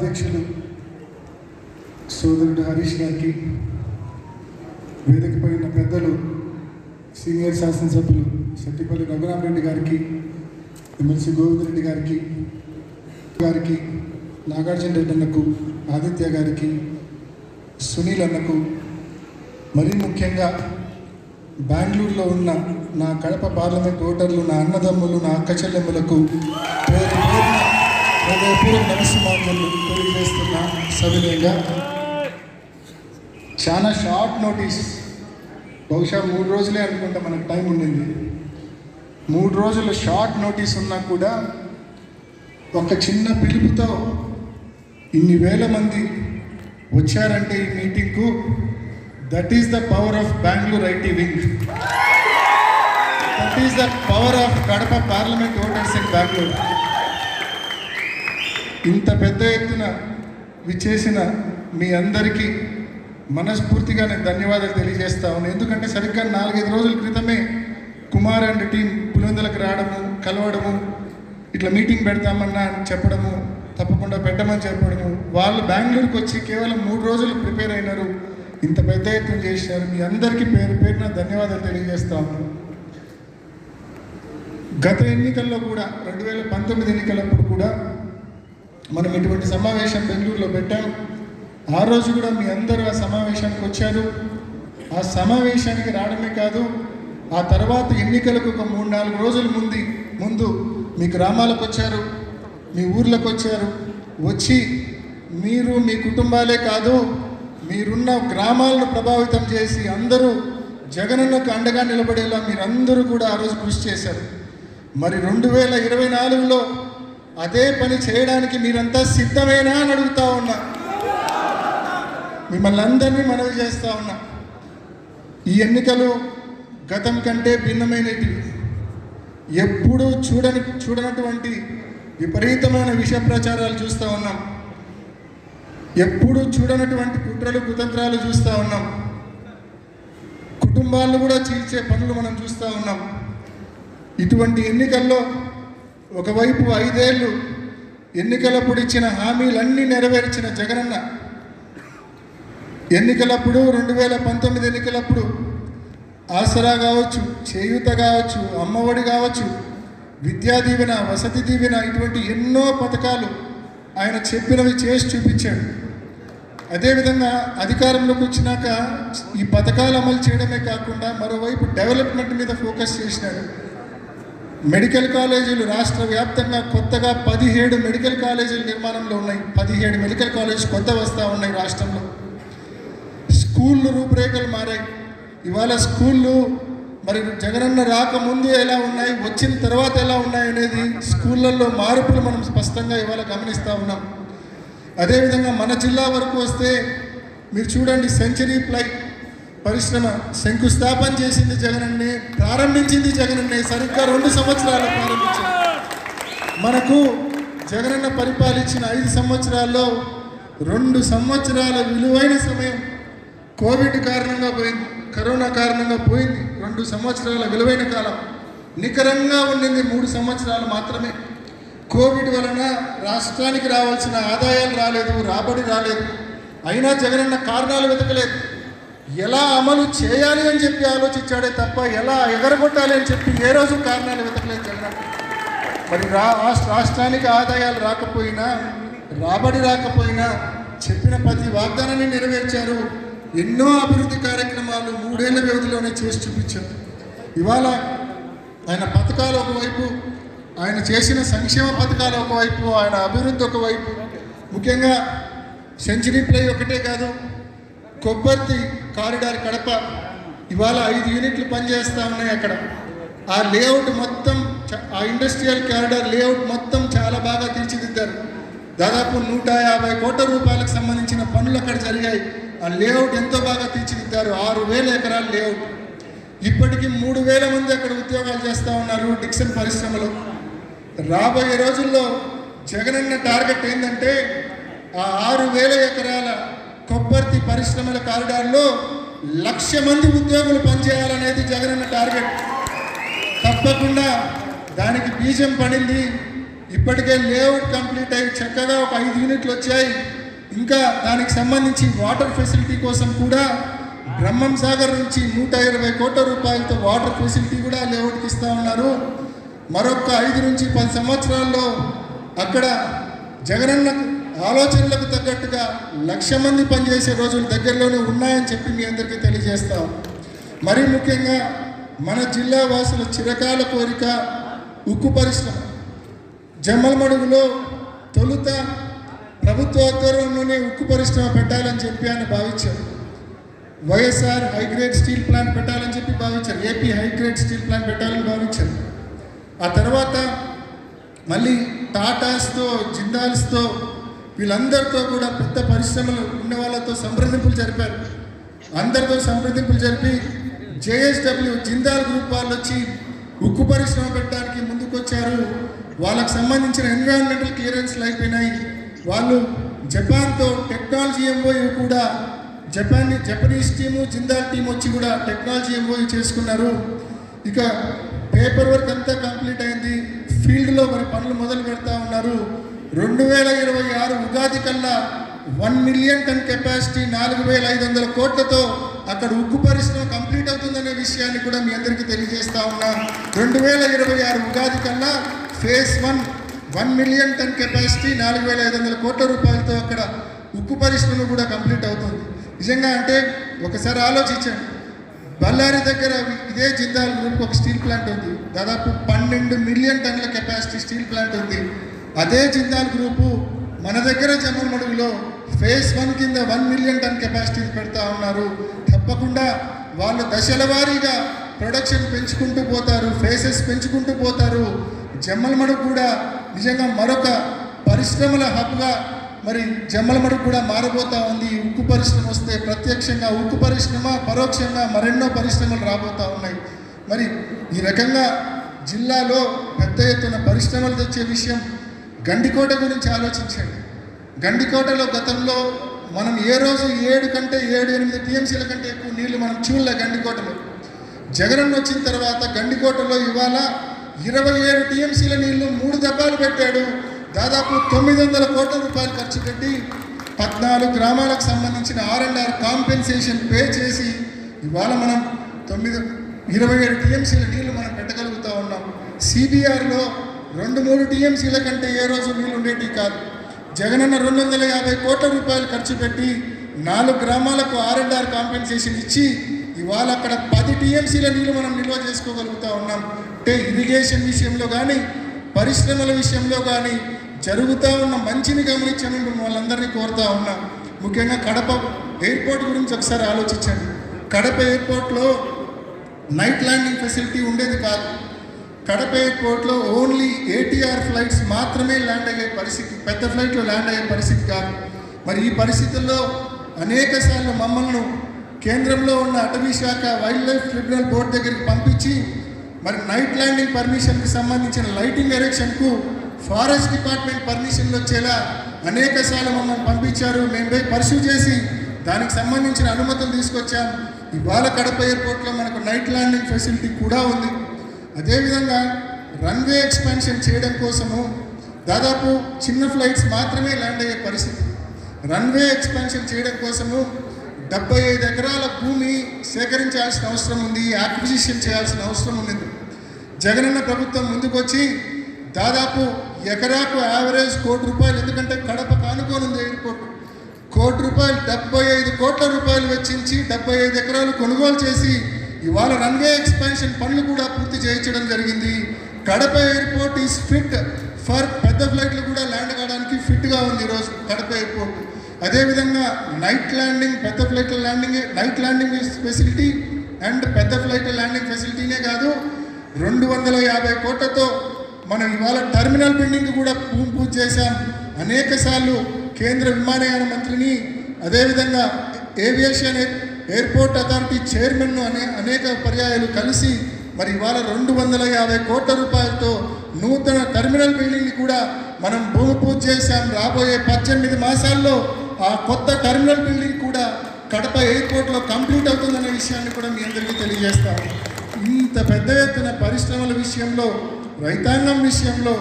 అధ్యక్షులు సోదరుడు హరీష్ గారికి, వేదికపై ఉన్న పెద్దలు సీనియర్ శాసనసభ్యులు శెట్టిపల్లి రఘురామరెడ్డి గారికి, ఎమ్మెల్సీ గోవిందరెడ్డి గారికి, నాగార్జున రెడ్డి అన్నకు, ఆదిత్య గారికి, సునీల్ అన్నకు, మరీ ముఖ్యంగా బెంగళూరులో ఉన్న నా కడప పార్లమెంట్ ఓటర్లు, నా అన్నదమ్ములు, నా అక్క చెల్లెమ్మలకు హృదయపూర్వక నమస్కారాలు తెలియజేస్తున్నా. సవినయంగా చాలా షార్ట్ నోటీస్, బహుశా 3 రోజులే అనుకుంటా మనకు టైం ఉండింది. 3 రోజులు షార్ట్ నోటీస్ ఉన్నా కూడా ఒక చిన్న పిలుపుతో ఇన్ని వేల మంది వచ్చారంటే ఈ మీటింగ్కు, that is the power of Bengaluru IT wing, that is the power of Kadapa parliament voters in Bengaluru. ఇంత పెద్ద ఎత్తున విచ్చేసిన మీ అందరికీ మనస్ఫూర్తిగా నేను ధన్యవాదాలు తెలియజేస్తా ఉన్నాను. ఎందుకంటే సరిగ్గా 4-5 రోజుల క్రితమే కుమార్ అండ్ టీం పులివెందులకు రావడము, కలవడము, ఇట్లా మీటింగ్ పెడతామన్నా అని చెప్పడము, తప్పకుండా పెట్టమని చెప్పడము, వాళ్ళు బెంగళూరుకి వచ్చి కేవలం 3 రోజులు ప్రిపేర్ అయినారు, ఇంత పెద్ద ఎత్తున చేసినారు. మీ అందరికీ పేరు పేరున ధన్యవాదాలు తెలియజేస్తా ఉన్నాను. గత ఎన్నికల్లో కూడా 2019 ఎన్నికలప్పుడు కూడా మనం ఇటువంటి సమావేశం బెంగళూరులో పెట్టాం. ఆ రోజు కూడా మీ అందరూ ఆ సమావేశానికి వచ్చారు. ఆ సమావేశానికి రావడమే కాదు, ఆ తర్వాత ఎన్నికలకు ఒక 3-4 రోజుల ముందు మీ గ్రామాలకు వచ్చారు, మీ ఊర్లకు వచ్చారు. వచ్చి మీరు మీ కుటుంబాలే కాదు, మీరున్న గ్రామాలను ప్రభావితం చేసి అందరూ జగనన్నకు అండగా నిలబడేలా మీరందరూ కూడా ఆ రోజు కృషి చేశారు. మరి 2024లో అదే పని చేయడానికి మీరంతా సిద్ధమేనా అని అడుగుతా ఉన్నా. మిమ్మల్ని అందరినీ మనవి చేస్తూ ఉన్నా. ఈ ఎన్నికలు గతం కంటే భిన్నమైనవి. ఎప్పుడూ చూడనటువంటి విపరీతమైన విష ప్రచారాలు చూస్తూ ఉన్నాం. ఎప్పుడూ చూడనటువంటి కుట్రలు కుతంత్రాలు చూస్తూ ఉన్నాం. కుటుంబాలను కూడా చీల్చే పనులు మనం చూస్తూ ఉన్నాం. ఇటువంటి ఎన్నికల్లో ఒకవైపు 5 ఏళ్ళు ఎన్నికలప్పుడు ఇచ్చిన హామీలన్నీ నెరవేర్చిన జగనన్న, ఎన్నికలప్పుడు 2019 ఎన్నికలప్పుడు ఆసరా కావచ్చు, చేయూత కావచ్చు, అమ్మఒడి కావచ్చు, విద్యా దీవెన, వసతి దీవెన, ఇటువంటి ఎన్నో పథకాలు ఆయన చెప్పినవి చేసి చూపించాడు. అదేవిధంగా అధికారంలోకి వచ్చినాక ఈ పథకాలు అమలు చేయడమే కాకుండా మరోవైపు డెవలప్మెంట్ మీద ఫోకస్ చేసినాడు. మెడికల్ కాలేజీలు రాష్ట్ర వ్యాప్తంగా కొత్తగా 17 మెడికల్ కాలేజీలు నిర్మాణంలో ఉన్నాయి. 17 మెడికల్ కాలేజ్ కొత్త వస్తూ ఉన్నాయి రాష్ట్రంలో. స్కూళ్ళు రూపురేఖలు మారాయి. ఇవాళ స్కూళ్ళు మరి జగనన్న రాకముందు ఎలా ఉన్నాయి, వచ్చిన తర్వాత ఎలా ఉన్నాయి అనేది స్కూళ్ళల్లో మార్పులు మనం స్పష్టంగా ఇవాళ గమనిస్తూ ఉన్నాం. అదేవిధంగా మన జిల్లా వరకు వస్తే మీరు చూడండి, సెంచరీ ప్లై పరిశ్రమ శంకుస్థాపన చేసింది జగనన్నే, ప్రారంభించింది జగనన్నే. సరిగ్గా 2 సంవత్సరాలు ప్రారంభించింది. మనకు జగనన్న పరిపాలించిన 5 సంవత్సరాల్లో 2 సంవత్సరాల విలువైన సమయం కోవిడ్ కారణంగా పోయింది, కరోనా కారణంగా పోయింది. 2 సంవత్సరాల విలువైన కాలం. నికరంగా ఉండింది 3 సంవత్సరాలు మాత్రమే. కోవిడ్ వలన రాష్ట్రానికి రావాల్సిన ఆదాయాలు రాలేదు, రాబడి రాలేదు. అయినా జగనన్న కారణాలు వెతకలేదు. ఎలా అమలు చేయాలి అని చెప్పి ఆలోచించాడే తప్ప ఎలా ఎగరగొట్టాలి అని చెప్పి ఏ రోజు కారణాలు వెతకలేదు జగనన్న. మరి రాష్ట్రానికి ఆదాయాలు రాకపోయినా, రాబడి రాకపోయినా చెప్పిన ప్రతి వాగ్దానాన్ని నెరవేర్చారు. ఎన్నో అభివృద్ధి కార్యక్రమాలు 3 ఏళ్ల వ్యవధిలోనే చేసి చూపించారు. ఇవాళ ఆయన పథకాలు ఒకవైపు, ఆయన చేసిన సంక్షేమ పథకాలు ఒకవైపు, ఆయన అభివృద్ధి ఒకవైపు, ముఖ్యంగా సెంచరీ ప్లై ఒకటే కాదు, కొబ్బర్తి కారిడార్ కడప ఇవాళ 5 యూనిట్లు పనిచేస్తూ ఉన్నాయి అక్కడ. ఆ లేఅవుట్ మొత్తం, ఆ ఇండస్ట్రియల్ కారిడార్ లేఅవుట్ మొత్తం చాలా బాగా తీర్చిదిద్దారు. దాదాపు 150 కోట్ల రూపాయలకు సంబంధించిన పనులు అక్కడ జరిగాయి. ఆ లేఅవుట్ ఎంతో బాగా తీర్చిదిద్దారు. 6,000 ఎకరాల లేఅవుట్. ఇప్పటికీ 3,000 మంది అక్కడ ఉద్యోగాలు చేస్తూ ఉన్నారు డిక్సన్ పరిశ్రమలో. రాబోయే రోజుల్లో జగనన్న టార్గెట్ ఏంటంటే ఆ 6,000 ఎకరాల కొబ్బర్తి పరిశ్రమల కారిడార్లో 1,00,000 మంది ఉద్యోగులు పనిచేయాలనేది జగనన్న టార్గెట్. తప్పకుండా దానికి బీజం పడింది. ఇప్పటికే లేఅవుట్ కంప్లీట్ అయ్యి చక్కగా ఒక 5 యూనిట్లు వచ్చాయి. ఇంకా దానికి సంబంధించి వాటర్ ఫెసిలిటీ కోసం కూడా బ్రహ్మం సాగర్ నుంచి 120 కోట్ల రూపాయలతో వాటర్ ఫెసిలిటీ కూడా లేఅవుట్కి ఇస్తూ ఉన్నారు. మరొక 5 నుంచి 10 సంవత్సరాల్లో అక్కడ జగనన్న ఆలోచనలకు తగ్గట్టుగా 1,00,000 మంది పనిచేసే రోజులు దగ్గరలోనే ఉన్నాయని చెప్పి మీ అందరికీ తెలియజేస్తాం. మరీ ముఖ్యంగా మన జిల్లా వాసుల చిరకాల కోరిక ఉక్కు పరిశ్రమ. జమ్మలమడుగులో తొలుత ప్రభుత్వ ఆధ్వర్యంలోనే ఉక్కు పరిశ్రమ పెట్టాలని చెప్పి ఆయన భావించారు. వైఎస్ఆర్ హైగ్రేడ్ స్టీల్ ప్లాంట్ పెట్టాలని చెప్పి భావించారు. ఏపీ హైగ్రేడ్ స్టీల్ ప్లాంట్ పెట్టాలని భావించారు. ఆ తర్వాత మళ్ళీ టాటాస్తో, జిందాల్స్తో వీళ్ళందరితో కూడా పెద్ద పరిశ్రమలు ఉన్న వాళ్ళతో సంప్రదింపులు జరిపారు. అందరితో సంప్రదింపులు జరిపి జేఎస్డబ్ల్యూ జిందాల్ గ్రూప్ వాళ్ళు వచ్చి ఉక్కు పరిశ్రమ పెట్టడానికి ముందుకొచ్చారు. వాళ్ళకు సంబంధించిన ఎన్విరాన్మెంటల్ క్లియరెన్స్లు అయిపోయినాయి. వాళ్ళు జపాన్తో టెక్నాలజీ ఎంఓయూ కూడా జపనీస్ టీము, జిందాల్ టీం వచ్చి కూడా టెక్నాలజీ ఎంఓయూ చేసుకున్నారు. ఇక పేపర్ వర్క్ అంతా కంప్లీట్ అయింది. ఫీల్డ్లో మరి పనులు మొదలు పెడతా ఉన్నారు. 2026 ఉగాది కల్లా 1 మిలియన్ టన్ కెపాసిటీ 4,500 కోట్లతో అక్కడ ఉక్కు పరిశ్రమ కంప్లీట్ అవుతుందనే విషయాన్ని కూడా మీ అందరికీ తెలియజేస్తా ఉన్నా. 2026 ఉగాది కల్లా ఫేజ్ 1 మిలియన్ టన్ కెపాసిటీ 4,500 కోట్ల రూపాయలతో అక్కడ ఉక్కు పరిశ్రమ కూడా కంప్లీట్ అవుతుంది. నిజంగా అంటే ఒకసారి ఆలోచించండి. బళ్ళారి దగ్గర ఇదే జిందాల్ గ్రూప్ ఒక స్టీల్ ప్లాంట్ ఉంది. దాదాపు 12 మిలియన్ టన్నుల కెపాసిటీ స్టీల్ ప్లాంట్ ఉంది. అదే జిందాల్ గ్రూపు మన దగ్గర జమ్మలమడుగులో ఫేజ్ 1 కింద 1 మిలియన్ టన్ కెపాసిటీ పెడతా ఉన్నారు. తప్పకుండా వాళ్ళు దశల వారీగా ప్రొడక్షన్ పెంచుకుంటూ పోతారు, ఫేసెస్ పెంచుకుంటూ పోతారు. జమ్మలమడుగు కూడా నిజంగా మరొక పరిశ్రమల హబ్గా మరి జమ్మలమడుగు కూడా మారబోతా ఉంది. ఉక్కు పరిశ్రమ వస్తే ప్రత్యక్షంగా ఉక్కు పరిశ్రమ, పరోక్షంగా మరెన్నో పరిశ్రమలు రాబోతూ ఉన్నాయి. మరి ఈ రకంగా జిల్లాలో పెద్ద ఎత్తున పరిశ్రమలు తెచ్చే విషయం. గండికోట గురించి ఆలోచించండి. గండికోటలో గతంలో మనం ఏ రోజు 7-8 టీఎంసీల కంటే ఎక్కువ నీళ్లు మనం చూడలే. గండికోటలో జగనన్న వచ్చిన తర్వాత గండికోటలో ఇవాళ 27 టీఎంసీల నీళ్లు 3 దెబ్బలు పెట్టాడు. దాదాపు 900 కోట్ల రూపాయలు ఖర్చు పెట్టి 14 గ్రామాలకు సంబంధించిన R&R కాంపెన్సేషన్ పే చేసి ఇవాళ మనం 27 టీఎంసీల నీళ్లు మనం పెట్టగలుగుతూ ఉన్నాం. CBRలో 2-3 టీఎంసీల కంటే ఏ రోజు నీళ్ళు ఉండేవి కాదు. జగనన్న 250 కోట్ల రూపాయలు ఖర్చు పెట్టి 4 గ్రామాలకు R&R కాంపెన్సేషన్ ఇచ్చి ఇవాళ అక్కడ 10 టీఎంసీల నీళ్ళు మనం నిల్వ చేసుకోగలుగుతూ ఉన్నాం. అంటే ఇరిగేషన్ విషయంలో కానీ, పరిశ్రమల విషయంలో కానీ జరుగుతూ ఉన్న మంచిని గమనించమని వాళ్ళందరినీ కోరుతూ ఉన్నాం. ముఖ్యంగా కడప ఎయిర్పోర్ట్ గురించి ఒకసారి ఆలోచించండి. కడప ఎయిర్పోర్ట్లో నైట్ ల్యాండింగ్ ఫెసిలిటీ ఉండేది కాదు. కడప ఎయిర్పోర్ట్లో ఓన్లీ ATR ఫ్లైట్స్ మాత్రమే ల్యాండ్ అయ్యే పరిస్థితి, పెద్ద ఫ్లైట్లో ల్యాండ్ అయ్యే పరిస్థితి కాదు. మరి ఈ పరిస్థితుల్లో అనేక సార్లు మమ్మల్ని కేంద్రంలో ఉన్న అటవీ శాఖ వైల్డ్ లైఫ్ ట్రిబ్యునల్ బోర్డు దగ్గరికి పంపించి మరి నైట్ ల్యాండింగ్ పర్మిషన్కి సంబంధించిన లైటింగ్ ఎరెక్షన్కు ఫారెస్ట్ డిపార్ట్మెంట్ పర్మిషన్లు వచ్చేలా అనేక సార్లు మమ్మల్ని పంపించారు. మేము పోయి పర్సూ చేసి దానికి సంబంధించిన అనుమతులు తీసుకొచ్చాం. ఇవాళ కడప ఎయిర్పోర్ట్లో మనకు నైట్ ల్యాండింగ్ ఫెసిలిటీ కూడా ఉంది. అదేవిధంగా రన్వే ఎక్స్పాన్షన్ చేయడం కోసము దాదాపు చిన్న ఫ్లైట్స్ మాత్రమే ల్యాండ్ అయ్యే పరిస్థితి. రన్వే ఎక్స్పాన్షన్ చేయడం కోసము 75 ఎకరాల భూమి సేకరించాల్సిన అవసరం ఉంది, యాక్విజిషన్ చేయాల్సిన అవసరం ఉంది. జగనన్న ప్రభుత్వం ముందుకొచ్చి దాదాపు ఎకరాకు యావరేజ్ ₹1,00,00,000, ఎందుకంటే కడప కానుకోనుంది ఎయిర్పోర్ట్, ₹1,00,00,000 75 కోట్ల రూపాయలు వెచ్చించి 75 ఎకరాలు కొనుగోలు చేసి ఇవాళ రన్వే ఎక్స్పాన్షన్ పనులు కూడా పూర్తి చేయించడం జరిగింది. Kadapa airport is fit for పెద్ద ఫ్లైట్లు కూడా ల్యాండ్ కావడానికి ఫిట్గా ఉంది ఈరోజు కడప ఎయిర్పోర్ట్. అదేవిధంగా నైట్ ల్యాండింగ్, పెద్ద ఫ్లైట్ల landing, night landing facility and పెద్ద ఫ్లైట్ల ల్యాండింగ్ ఫెసిలిటీనే కాదు, 250 కోట్లతో మనం ఇవాళ టెర్మినల్ బిల్డింగ్ కూడా పూజ చేశాం. అనేక సార్లు కేంద్ర విమానయాన మంత్రిని, అదేవిధంగా ఏవియేషన్ ఎయిర్పోర్ట్ అథారిటీ చైర్మన్ను అనేక పర్యాయాలు కలిసి మరి ఇవాళ 250 కోట్ల రూపాయలతో నూతన టెర్మినల్ బిల్డింగ్ని కూడా మనం భూమి పూజ చేశాం. రాబోయే 18 మాసాల్లో ఆ కొత్త టెర్మినల్ బిల్డింగ్ కూడా కడప ఎయిర్పోర్ట్లో కంప్లీట్ అవుతుందనే విషయాన్ని కూడా మీ అందరికీ తెలియజేస్తాము. ఇంత పెద్ద ఎత్తున పరిశ్రమల విషయంలో, రైతాంగం విషయంలో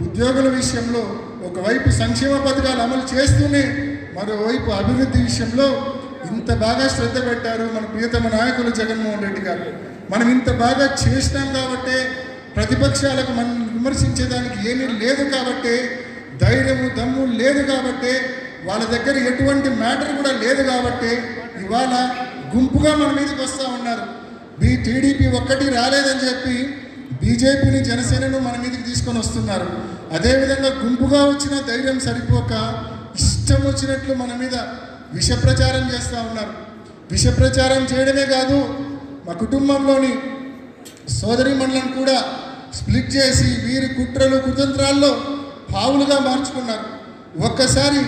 ఉద్యోగుల విషయంలో ఒకవైపు సంక్షేమ పథకాలు అమలు చేస్తూనే మరోవైపు అభివృద్ధి విషయంలో ఇంత బాగా శ్రద్ధ పెట్టారు మన ప్రియతమ నాయకులు జగన్మోహన్ రెడ్డి గారు. మనం ఇంత బాగా చేసినాం కాబట్టే, ప్రతిపక్షాలకు మనం విమర్శించేదానికి ఏమీ లేదు కాబట్టే, ధైర్యము దమ్ము లేదు కాబట్టే, వాళ్ళ దగ్గర ఎటువంటి మ్యాటర్ కూడా లేదు కాబట్టే ఇవాళ గుంపుగా మన మీదకి వస్తూ ఉన్నారు. టీడీపీ ఒక్కటి రాలేదని చెప్పి బీజేపీని జనసేనను మన మీదకి తీసుకొని వస్తున్నారు. అదేవిధంగా గుంపుగా వచ్చిన ధైర్యం సరిపోక ఇష్టం వచ్చినట్లు మన మీద విష ప్రచారం చేస్తూ ఉన్నారు. విష ప్రచారం చేయడమే కాదు, మా కుటుంబంలోని సోదరీమణులను కూడా స్ప్లిట్ చేసి వీరి కుట్రలు కుతంత్రాల్లో పావులుగా మార్చుకున్నారు. ఒక్కసారి